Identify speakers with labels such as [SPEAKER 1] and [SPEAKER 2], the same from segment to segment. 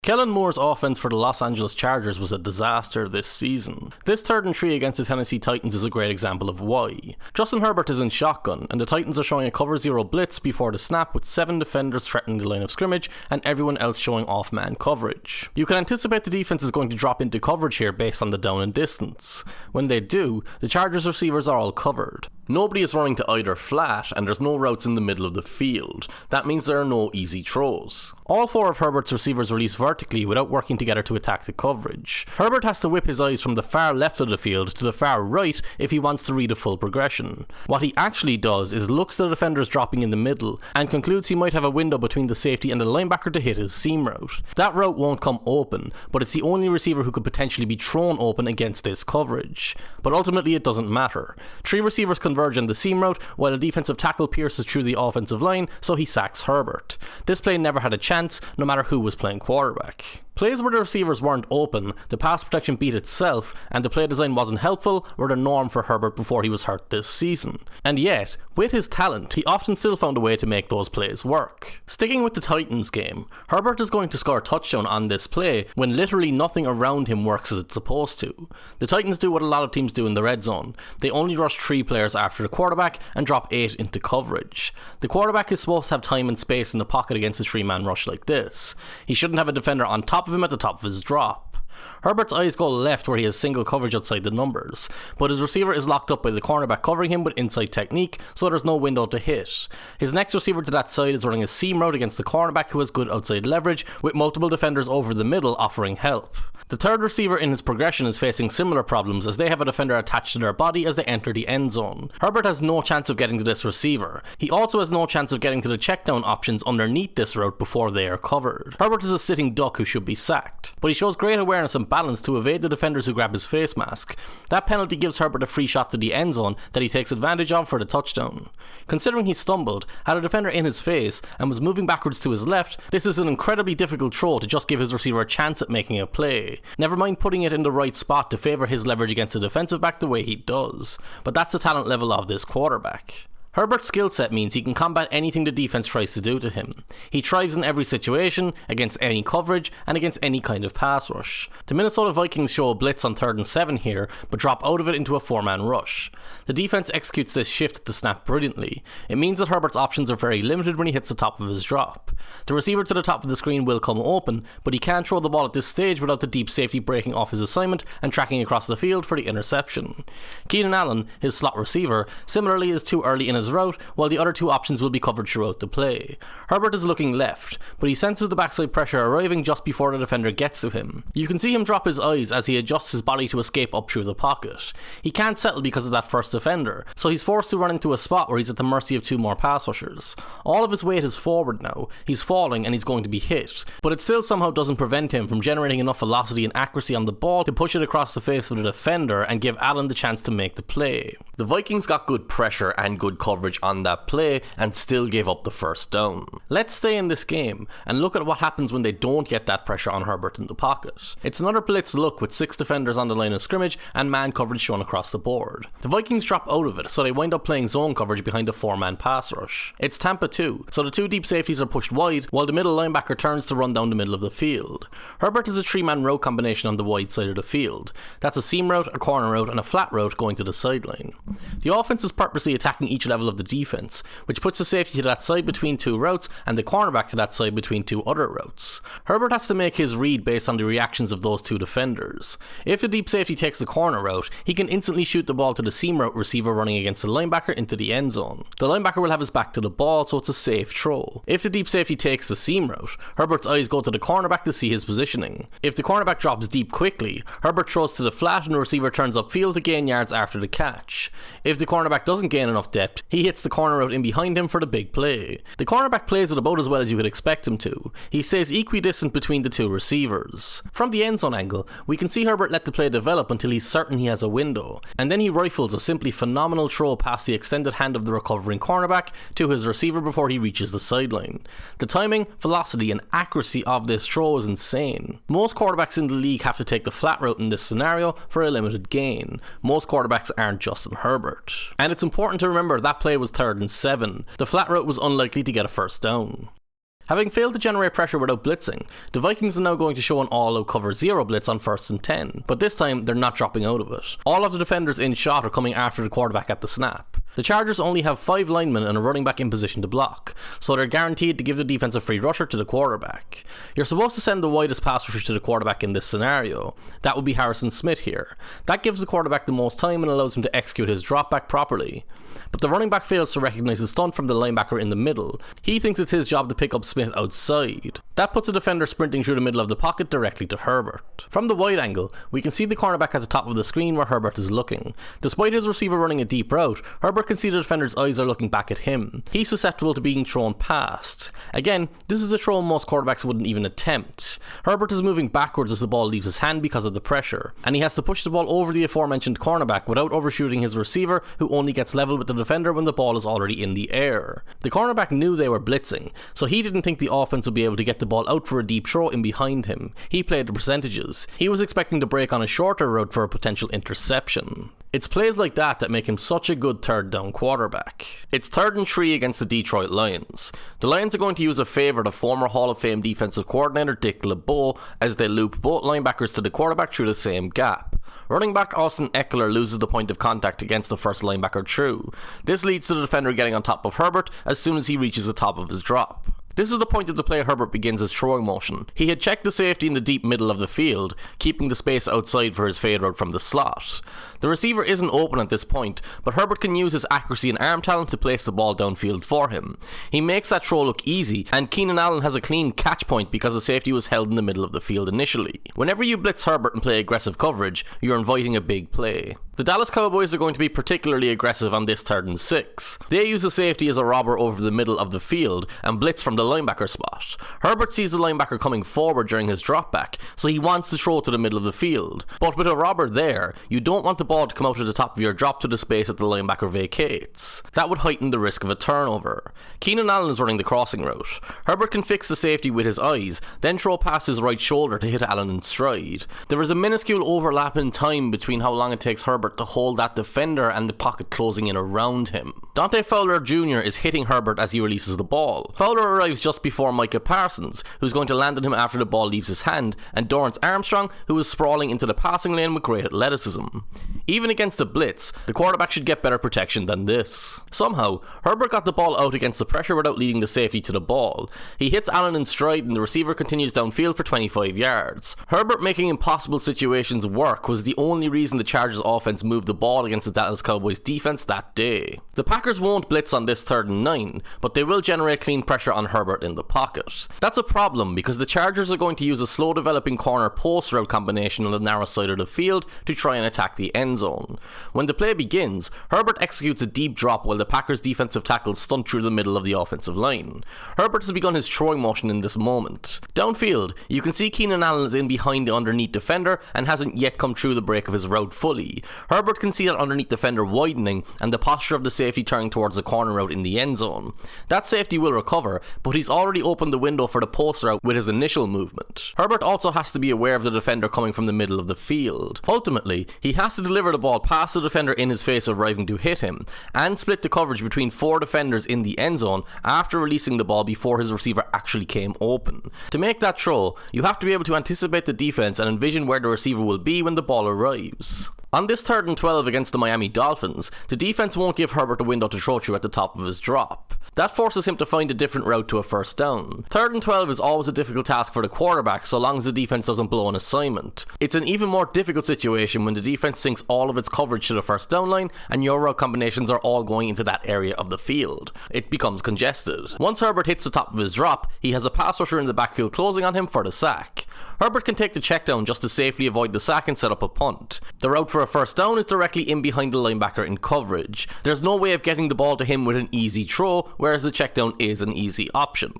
[SPEAKER 1] Kellen Moore's offense for the Los Angeles Chargers was a disaster this season. This 3rd and 3 against the Tennessee Titans is a great example of why. Justin Herbert is in shotgun, and the Titans are showing a cover 0 blitz before the snap with 7 defenders threatening the line of scrimmage and everyone else showing off-man coverage. You can anticipate the defense is going to drop into coverage here based on the down and distance. When they do, the Chargers receivers are all covered. Nobody is running to either flat, and there's no routes in the middle of the field. That means there are no easy throws. All 4 of Herbert's receivers release vertically without working together to attack the coverage. Herbert has to whip his eyes from the far left of the field to the far right if he wants to read a full progression. What he actually does is looks at the defenders dropping in the middle and concludes he might have a window between the safety and the linebacker to hit his seam route. That route won't come open, but it's the only receiver who could potentially be thrown open against this coverage. But ultimately it doesn't matter. 3 receivers converge on the seam route while a defensive tackle pierces through the offensive line, so he sacks Herbert. This play never had a chance, no matter who was playing quarterback. Plays where the receivers weren't open, the pass protection beat itself, and the play design wasn't helpful were the norm for Herbert before he was hurt this season. And yet, with his talent, he often still found a way to make those plays work. Sticking with the Titans game, Herbert is going to score a touchdown on this play when literally nothing around him works as it's supposed to. The Titans do what a lot of teams do in the red zone. They only rush 3 players after the quarterback and drop 8 into coverage. The quarterback is supposed to have time and space in the pocket against a 3-man rush like this. He shouldn't have a defender on top of him at the top of his drop. Herbert's eyes go left where he has single coverage outside the numbers, but his receiver is locked up by the cornerback covering him with inside technique, so there's no window to hit. His next receiver to that side is running a seam route against the cornerback who has good outside leverage, with multiple defenders over the middle offering help. The 3rd receiver in his progression is facing similar problems as they have a defender attached to their body as they enter the end zone. Herbert has no chance of getting to this receiver. He also has no chance of getting to the checkdown options underneath this route before they are covered. Herbert is a sitting duck who should be sacked, but he shows great awareness and balance to evade the defenders who grab his face mask. That penalty gives Herbert a free shot to the end zone that he takes advantage of for the touchdown. Considering he stumbled, had a defender in his face, and was moving backwards to his left, this is an incredibly difficult throw to just give his receiver a chance at making a play. Never mind putting it in the right spot to favour his leverage against a defensive back the way he does. But that's the talent level of this quarterback. Herbert's skill set means he can combat anything the defense tries to do to him. He thrives in every situation, against any coverage, and against any kind of pass rush. The Minnesota Vikings show a blitz on 3rd and 7 here, but drop out of it into a 4-man rush. The defense executes this shift at the snap brilliantly. It means that Herbert's options are very limited when he hits the top of his drop. The receiver to the top of the screen will come open, but he can't throw the ball at this stage without the deep safety breaking off his assignment and tracking across the field for the interception. Keenan Allen, his slot receiver, similarly is too early in his route, while the other 2 options will be covered throughout the play. Herbert is looking left, but he senses the backside pressure arriving just before the defender gets to him. You can see him drop his eyes as he adjusts his body to escape up through the pocket. He can't settle because of that first defender, so he's forced to run into a spot where he's at the mercy of 2 more pass rushers. All of his weight is forward now, he's falling and he's going to be hit, but it still somehow doesn't prevent him from generating enough velocity and accuracy on the ball to push it across the face of the defender and give Allen the chance to make the play. The Vikings got good pressure and good coverage on that play and still gave up the first down. Let's stay in this game and look at what happens when they don't get that pressure on Herbert in the pocket. It's another blitz look with 6 defenders on the line of scrimmage and man coverage shown across the board. The Vikings drop out of it, so they wind up playing zone coverage behind a 4-man pass rush. It's Tampa 2, so the 2 deep safeties are pushed wide while the middle linebacker turns to run down the middle of the field. Herbert is a 3-man route combination on the wide side of the field. That's a seam route, a corner route and a flat route going to the sideline. The offense is purposely attacking each level of the defense, which puts the safety to that side between 2 routes and the cornerback to that side between 2 other routes. Herbert has to make his read based on the reactions of those 2 defenders. If the deep safety takes the corner route, he can instantly shoot the ball to the seam route receiver running against the linebacker into the end zone. The linebacker will have his back to the ball, so it's a safe throw. If the deep safety takes the seam route, Herbert's eyes go to the cornerback to see his positioning. If the cornerback drops deep quickly, Herbert throws to the flat and the receiver turns upfield to gain yards after the catch. If the cornerback doesn't gain enough depth, he hits the corner route in behind him for the big play. The cornerback plays it about as well as you could expect him to. He stays equidistant between the 2 receivers. From the end zone angle, we can see Herbert let the play develop until he's certain he has a window, and then he rifles a simply phenomenal throw past the extended hand of the recovering cornerback to his receiver before he reaches the sideline. The timing, velocity and accuracy of this throw is insane. Most quarterbacks in the league have to take the flat route in this scenario for a limited gain. Most quarterbacks aren't Justin Herbert. And it's important to remember that play was 3rd and 7. The flat route was unlikely to get a first down. Having failed to generate pressure without blitzing, the Vikings are now going to show an all-out cover 0 blitz on 1st and 10, but this time they're not dropping out of it. All of the defenders in shot are coming after the quarterback at the snap. The Chargers only have 5 linemen and a running back in position to block, so they're guaranteed to give the defense a free rusher to the quarterback. You're supposed to send the widest pass rusher to the quarterback in this scenario. That would be Harrison Smith here. That gives the quarterback the most time and allows him to execute his drop back properly. But the running back fails to recognise the stunt from the linebacker in the middle. He thinks it's his job to pick up Smith outside. That puts a defender sprinting through the middle of the pocket directly to Herbert. From the wide angle, we can see the cornerback at the top of the screen where Herbert is looking. Despite his receiver running a deep route, Herbert can see the defender's eyes are looking back at him. He's susceptible to being thrown past. Again, this is a throw most quarterbacks wouldn't even attempt. Herbert is moving backwards as the ball leaves his hand because of the pressure, and he has to push the ball over the aforementioned cornerback without overshooting his receiver, who only gets level with the defender when the ball is already in the air. The cornerback knew they were blitzing, so he didn't think the offense would be able to get the ball out for a deep throw in behind him. He played the percentages. He was expecting to break on a shorter route for a potential interception. It's plays like that that make him such a good third down quarterback. It's 3rd and 3 against the Detroit Lions. The Lions are going to use a favourite of former Hall of Fame defensive coordinator Dick LeBeau as they loop both linebackers to the quarterback through the same gap. Running back Austin Eckler loses the point of contact against the first linebacker through. This leads to the defender getting on top of Herbert as soon as he reaches the top of his drop. This is the point of the play Herbert begins his throwing motion. He had checked the safety in the deep middle of the field, keeping the space outside for his fade route from the slot. The receiver isn't open at this point, but Herbert can use his accuracy and arm talent to place the ball downfield for him. He makes that throw look easy, and Keenan Allen has a clean catch point because the safety was held in the middle of the field initially. Whenever you blitz Herbert and play aggressive coverage, you're inviting a big play. The Dallas Cowboys are going to be particularly aggressive on this 3rd and 6. They use the safety as a robber over the middle of the field and blitz from the linebacker spot. Herbert sees the linebacker coming forward during his drop back, so he wants to throw to the middle of the field. But with a robber there, you don't want the ball to come out of the top of your drop to the space that the linebacker vacates. That would heighten the risk of a turnover. Keenan Allen is running the crossing route. Herbert can fix the safety with his eyes, then throw past his right shoulder to hit Allen in stride. There is a minuscule overlap in time between how long it takes Herbert to hold that defender and the pocket closing in around him. Dante Fowler Jr. is hitting Herbert as he releases the ball. Fowler arrives just before Micah Parsons, who's going to land on him after the ball leaves his hand, and Dorrance Armstrong, who is sprawling into the passing lane with great athleticism. Even against a blitz, the quarterback should get better protection than this. Somehow, Herbert got the ball out against the pressure without leading the safety to the ball. He hits Allen in stride and the receiver continues downfield for 25 yards. Herbert making impossible situations work was the only reason the Chargers offense moved the ball against the Dallas Cowboys defense that day. The Packers won't blitz on this 3rd and 9, but they will generate clean pressure on Herbert in the pocket. That's a problem because the Chargers are going to use a slow developing corner post route combination on the narrow side of the field to try and attack the end zone. When the play begins, Herbert executes a deep drop while the Packers defensive tackles stunt through the middle of the offensive line. Herbert has begun his throwing motion in this moment. Downfield, you can see Keenan Allen is in behind the underneath defender and hasn't yet come through the break of his route fully. Herbert can see that underneath defender widening and the posture of the safety turning towards the corner route in the end zone. That safety will recover, but he's already opened the window for the post route with his initial movement. Herbert also has to be aware of the defender coming from the middle of the field. Ultimately, he has to deliver the ball past the defender in his face arriving to hit him, and split the coverage between 4 defenders in the end zone after releasing the ball before his receiver actually came open. To make that throw, you have to be able to anticipate the defense and envision where the receiver will be when the ball arrives. On this 3rd and 12 against the Miami Dolphins, the defense won't give Herbert a window to throw through at the top of his drop. That forces him to find a different route to a first down. 3rd and 12 is always a difficult task for the quarterback so long as the defense doesn't blow an assignment. It's an even more difficult situation when the defense sinks all of its coverage to the first down line and your route combinations are all going into that area of the field. It becomes congested. Once Herbert hits the top of his drop, he has a pass rusher in the backfield closing on him for the sack. Herbert can take the check down just to safely avoid the sack and set up a punt. The route for a first down is directly in behind the linebacker in coverage. There's no way of getting the ball to him with an easy throw, whereas the check down is an easy option.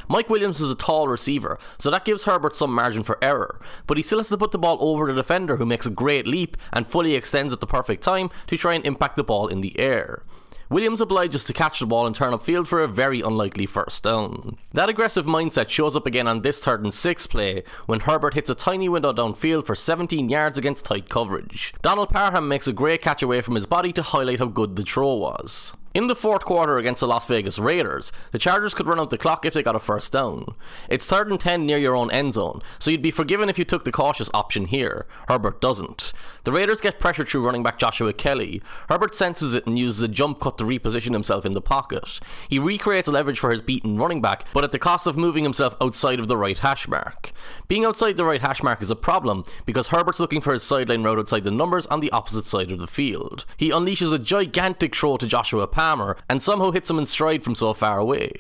[SPEAKER 1] Mike Williams is a tall receiver, so that gives Herbert some margin for error, but he still has to put the ball over the defender who makes a great leap and fully extends at the perfect time to try and impact the ball in the air. Williams obliges to catch the ball and turn upfield for a very unlikely first down. That aggressive mindset shows up again on this 3rd and 6 play when Herbert hits a tiny window downfield for 17 yards against tight coverage. Donald Parham makes a great catch away from his body to highlight how good the throw was. In the fourth quarter against the Las Vegas Raiders, the Chargers could run out the clock if they got a first down. It's 3rd and 10 near your own end zone, so you'd be forgiven if you took the cautious option here. Herbert doesn't. The Raiders get pressure through running back Joshua Kelly. Herbert senses it and uses a jump cut to reposition himself in the pocket. He recreates leverage for his beaten running back, but at the cost of moving himself outside of the right hash mark. Being outside the right hash mark is a problem because Herbert's looking for his sideline route outside the numbers on the opposite side of the field. He unleashes a gigantic throw to Joshua Palmer and somehow hits him in stride from so far away.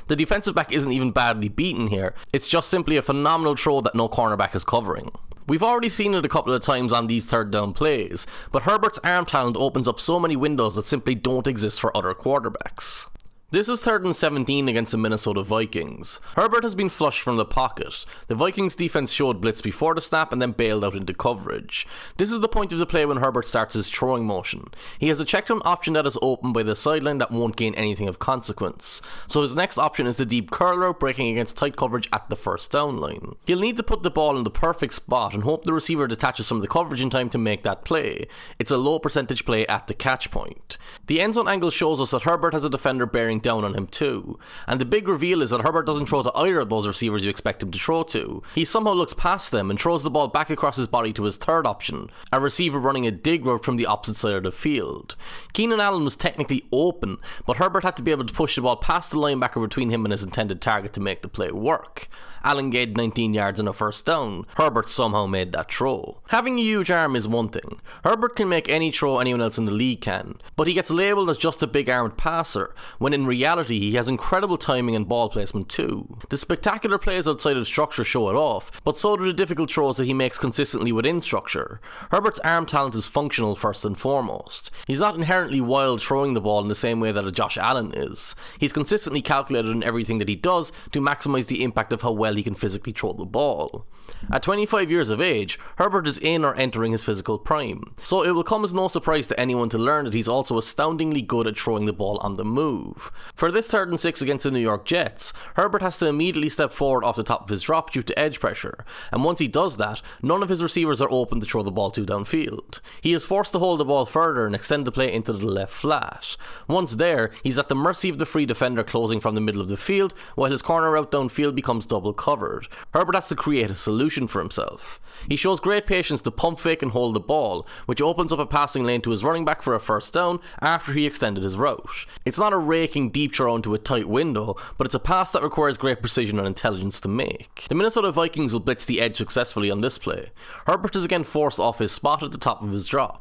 [SPEAKER 1] The defensive back isn't even badly beaten here, it's just simply a phenomenal throw that no cornerback is covering. We've already seen it a couple of times on these third down plays, but Herbert's arm talent opens up so many windows that simply don't exist for other quarterbacks. This is 3rd and 17 against the Minnesota Vikings. Herbert has been flushed from the pocket. The Vikings defense showed blitz before the snap and then bailed out into coverage. This is the point of the play when Herbert starts his throwing motion. He has a check-down option that is open by the sideline that won't gain anything of consequence. So his next option is the deep curl route breaking against tight coverage at the first down line. He'll need to put the ball in the perfect spot and hope the receiver detaches from the coverage in time to make that play. It's a low percentage play at the catch point. The end zone angle shows us that Herbert has a defender bearing down on him too, and the big reveal is that Herbert doesn't throw to either of those receivers you expect him to throw to. He somehow looks past them and throws the ball back across his body to his third option, a receiver running a dig route from the opposite side of the field. Keenan Allen was technically open, but Herbert had to be able to push the ball past the linebacker between him and his intended target to make the play work. Allen gained 19 yards and a first down. Herbert somehow made that throw. Having a huge arm is one thing. Herbert can make any throw anyone else in the league can, but he gets labelled as just a big-armed passer, when in reality he has incredible timing and ball placement too. The spectacular plays outside of structure show it off, but so do the difficult throws that he makes consistently within structure. Herbert's arm talent is functional first and foremost. He's not inherently wild throwing the ball in the same way that a Josh Allen is. He's consistently calculated in everything that he does to maximise the impact of how well he can physically throw the ball. At 25 years of age, Herbert is in or entering his physical prime, so it will come as no surprise to anyone to learn that he's also astoundingly good at throwing the ball on the move. For this 3rd and 6 against the New York Jets, Herbert has to immediately step forward off the top of his drop due to edge pressure, and once he does that, none of his receivers are open to throw the ball to downfield. He is forced to hold the ball further and extend the play into the left flat. Once there, he's at the mercy of the free defender closing from the middle of the field, while his corner route downfield becomes double covered. Herbert has to create a solution for himself. He shows great patience to pump fake and hold the ball, which opens up a passing lane to his running back for a first down after he extended his route. It's not a raking deep throw into a tight window, but it's a pass that requires great precision and intelligence to make. The Minnesota Vikings will blitz the edge successfully on this play. Herbert is again forced off his spot at the top of his drop.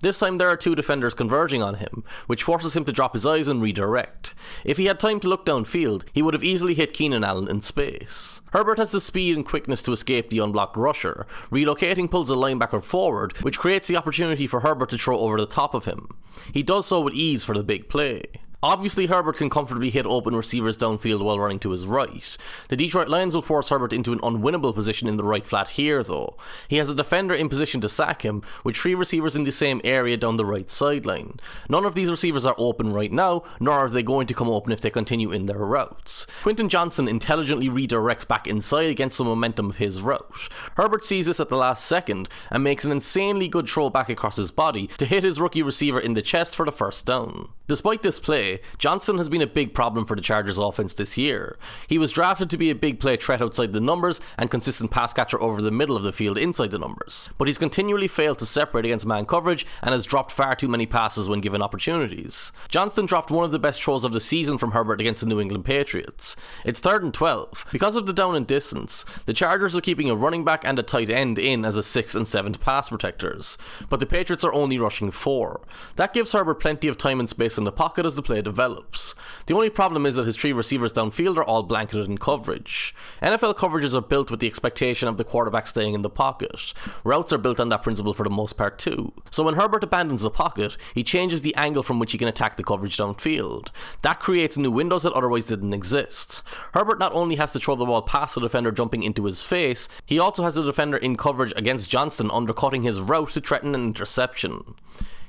[SPEAKER 1] This time there are two defenders converging on him, which forces him to drop his eyes and redirect. If he had time to look downfield, he would have easily hit Keenan Allen in space. Herbert has the speed and quickness to escape the unblocked rusher. Relocating pulls a linebacker forward, which creates the opportunity for Herbert to throw over the top of him. He does so with ease for the big play. Obviously, Herbert can comfortably hit open receivers downfield while running to his right. The Detroit Lions will force Herbert into an unwinnable position in the right flat here, though. He has a defender in position to sack him, with 3 receivers in the same area down the right sideline. None of these receivers are open right now, nor are they going to come open if they continue in their routes. Quentin Johnson intelligently redirects back inside against the momentum of his route. Herbert sees this at the last second, and makes an insanely good throw back across his body to hit his rookie receiver in the chest for the first down. Despite this play, Johnson has been a big problem for the Chargers offense this year. He was drafted to be a big play threat outside the numbers and consistent pass catcher over the middle of the field inside the numbers, but he's continually failed to separate against man coverage and has dropped far too many passes when given opportunities. Johnston dropped one of the best throws of the season from Herbert against the New England Patriots. It's 3rd and 12. Because of the down and distance, the Chargers are keeping a running back and a tight end in as a 6th and 7th pass protectors, but the Patriots are only rushing 4. That gives Herbert plenty of time and space in the pocket as the play develops. The only problem is that his 3 receivers downfield are all blanketed in coverage. NFL coverages are built with the expectation of the quarterback staying in the pocket. Routes are built on that principle for the most part too. So when Herbert abandons the pocket, he changes the angle from which he can attack the coverage downfield. That creates new windows that otherwise didn't exist. Herbert not only has to throw the ball past the defender jumping into his face, he also has the defender in coverage against Johnston undercutting his route to threaten an interception.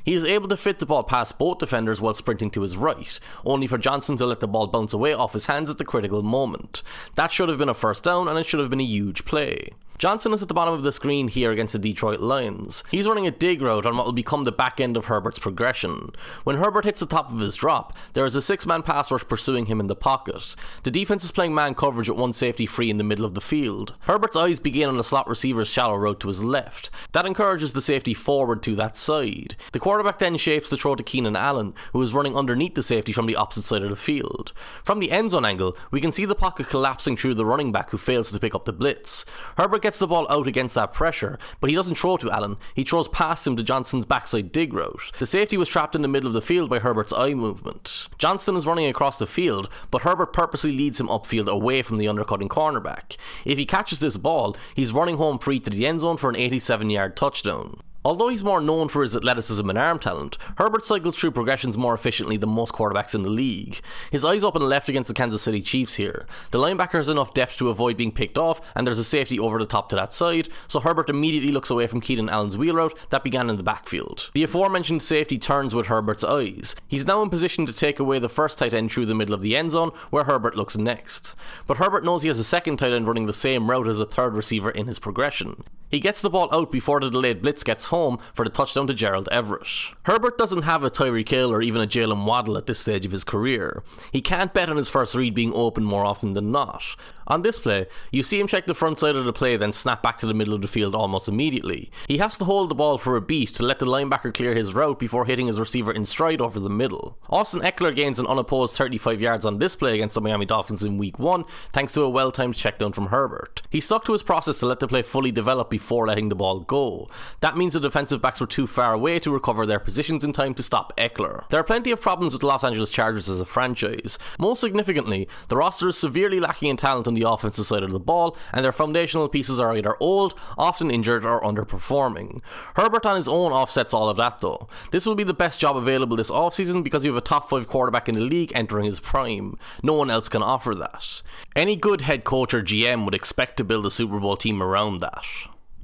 [SPEAKER 1] He is able to fit the ball past both defenders while sprinting to his right, only for Johnson to let the ball bounce away off his hands at the critical moment. That should have been a first down, and it should have been a huge play. Johnson is at the bottom of the screen here against the Detroit Lions. He's running a dig route on what will become the back end of Herbert's progression. When Herbert hits the top of his drop, there is a 6-man pass rush pursuing him in the pocket. The defense is playing man coverage with one safety free in the middle of the field. Herbert's eyes begin on the slot receiver's shallow route to his left. That encourages the safety forward to that side. The quarterback then shapes the throw to Keenan Allen, who is running underneath the safety from the opposite side of the field. From the end zone angle, we can see the pocket collapsing through the running back who fails to pick up the blitz. Herbert gets the ball out against that pressure, but he doesn't throw to Allen, he throws past him to Johnson's backside dig route. The safety was trapped in the middle of the field by Herbert's eye movement. Johnston is running across the field, but Herbert purposely leads him upfield away from the undercutting cornerback. If he catches this ball, he's running home free to the end zone for an 87-yard touchdown. Although he's more known for his athleticism and arm talent, Herbert cycles through progressions more efficiently than most quarterbacks in the league. His eyes open left against the Kansas City Chiefs here. The linebacker has enough depth to avoid being picked off, and there's a safety over the top to that side, so Herbert immediately looks away from Keenan Allen's wheel route that began in the backfield. The aforementioned safety turns with Herbert's eyes. He's now in position to take away the first tight end through the middle of the end zone, where Herbert looks next. But Herbert knows he has a second tight end running the same route as a third receiver in his progression. He gets the ball out before the delayed blitz gets home for the touchdown to Gerald Everett. Herbert doesn't have a Tyreek Hill or even a Jalen Waddle at this stage of his career. He can't bet on his first read being open more often than not. On this play, you see him check the front side of the play then snap back to the middle of the field almost immediately. He has to hold the ball for a beat to let the linebacker clear his route before hitting his receiver in stride over the middle. Austin Eckler gains an unopposed 35 yards on this play against the Miami Dolphins in week 1 thanks to a well-timed check down from Herbert. He stuck to his process to let the play fully develop before letting the ball go. That means the defensive backs were too far away to recover their positions in time to stop Eckler. There are plenty of problems with the Los Angeles Chargers as a franchise. Most significantly, the roster is severely lacking in talent on the offensive side of the ball, and their foundational pieces are either old, often injured, or underperforming. Herbert on his own offsets all of that though. This will be the best job available this offseason because you have a top 5 quarterback in the league entering his prime. No one else can offer that. Any good head coach or GM would expect to build a Super Bowl team around that.